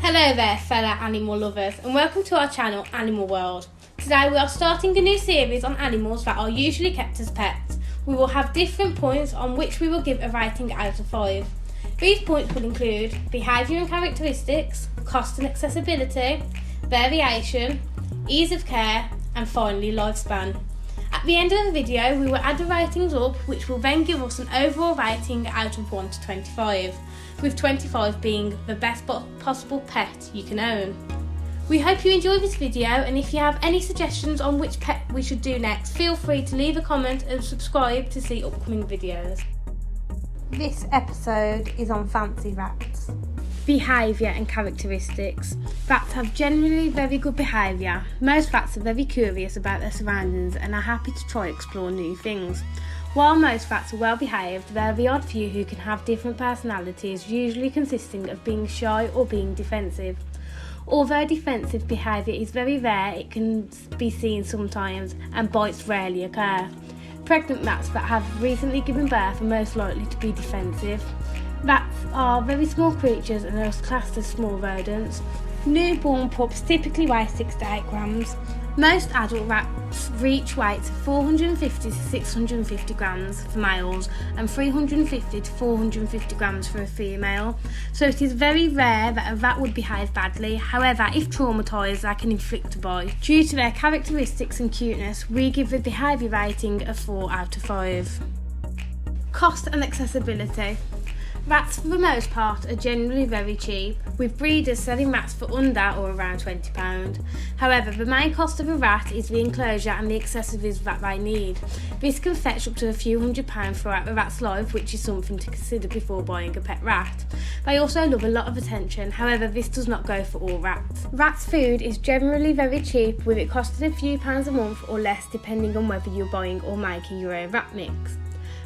Hello there fellow animal lovers and welcome to our channel Animal World. Today we are starting a new series on animals that are usually kept as pets. We will have different points on which we will give a rating out of 5. These points will include behaviour and characteristics, cost and accessibility, variation, ease of care and finally lifespan. At the end of the video we will add the ratings up, which will then give us an overall rating out of 1 to 25, with 25 being the best possible pet you can own. We hope you enjoyed this video, and if you have any suggestions on which pet we should do next, feel free to leave a comment and subscribe to see upcoming videos. This episode is on fancy rats. Behaviour and characteristics. Rats have generally very good behaviour. Most rats are very curious about their surroundings and are happy to try explore new things. While most rats are well behaved, there are the odd few who can have different personalities, usually consisting of being shy or being defensive. Although defensive behaviour is very rare, it can be seen sometimes and bites rarely occur. Pregnant rats that have recently given birth are most likely to be defensive. Rats are very small creatures and are classed as small rodents. Newborn pups typically weigh 6 to 8 grams. Most adult rats reach weights of 450 to 650 grams for males and 350 to 450 grams for a female, so it is very rare that a rat would behave badly. However, if traumatised, they can inflict a bite. Due to their characteristics and cuteness, we give the behaviour rating a 4 out of 5. Cost and accessibility. Rats for the most part are generally very cheap, with breeders selling rats for under or around £20. However, the main cost of a rat is the enclosure and the accessories that they need. This can fetch up to a few £100 throughout the rat's life, which is something to consider before buying a pet rat. They also love a lot of attention, however this does not go for all rats. Rats' food is generally very cheap, with it costing a few pounds a month or less depending on whether you're buying or making your own rat mix.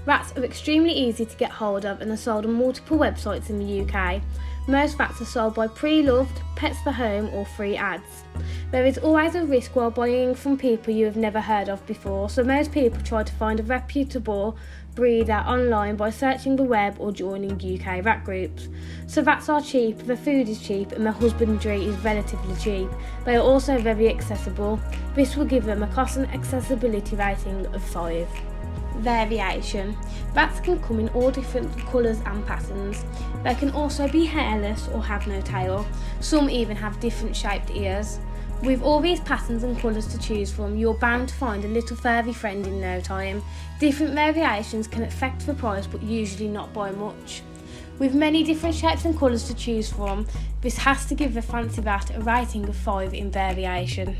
Rats are extremely easy to get hold of and are sold on multiple websites in the UK. Most rats are sold by pre-loved, Pets for Home or free ads. There is always a risk while buying from people you have never heard of before, so most people try to find a reputable breeder online by searching the web or joining UK rat groups. So rats are cheap, the food is cheap and the husbandry is relatively cheap. They are also very accessible. This will give them a cost and accessibility rating of 5. Variation. Rats can come in all different colours and patterns. They can also be hairless or have no tail. Some even have different shaped ears. With all these patterns and colours to choose from, you're bound to find a little furry friend in no time. Different variations can affect the price, but usually not by much. With many different shapes and colours to choose from, this has to give the fancy rat a rating of 5 in variation.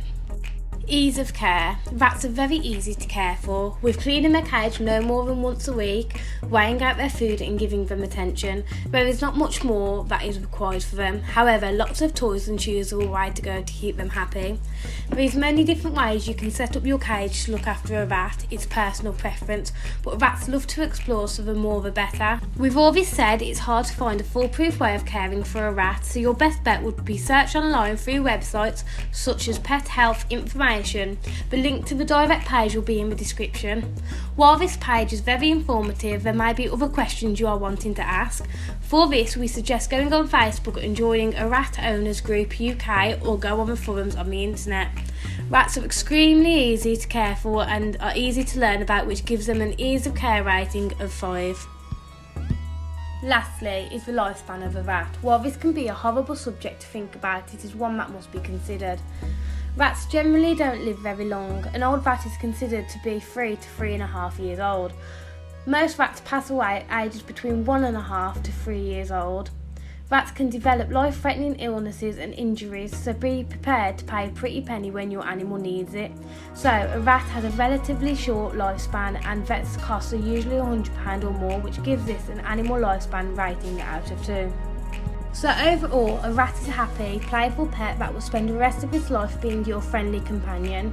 Ease of care. Rats are very easy to care for, with cleaning their cage no more than once a week, weighing out their food and giving them attention. There is not much more that is required for them. However, lots of toys and chews are a way to go to keep them happy. There is many different ways you can set up your cage to look after a rat. It's personal preference, but rats love to explore, so the more the better. With all this said, it's hard to find a foolproof way of caring for a rat, so your best bet would be search online through websites such as Pet Health Information. The link to the direct page will be in the description. While this page is very informative, there may be other questions you are wanting to ask. For this, we suggest going on Facebook and joining a Rat Owners Group UK or go on the forums on the internet. Rats are extremely easy to care for and are easy to learn about, which gives them an ease of care rating of 5. Lastly is the lifespan of a rat. While this can be a horrible subject to think about, it is one that must be considered. Rats generally don't live very long. An old rat is considered to be 3 to 3.5 years old. Most rats pass away at ages between 1.5 to 3 years old. Rats can develop life-threatening illnesses and injuries, so be prepared to pay a pretty penny when your animal needs it. So, a rat has a relatively short lifespan and vets costs are usually £100 or more, which gives this an animal lifespan rating out of 2. So overall, a rat is a happy, playful pet that will spend the rest of its life being your friendly companion.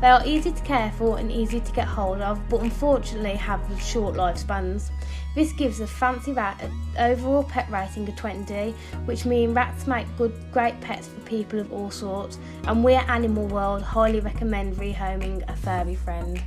They are easy to care for and easy to get hold of, but unfortunately have short lifespans. This gives a fancy rat an overall pet rating of 20, which means rats make great pets for people of all sorts, and we at Animal World highly recommend rehoming a furry friend.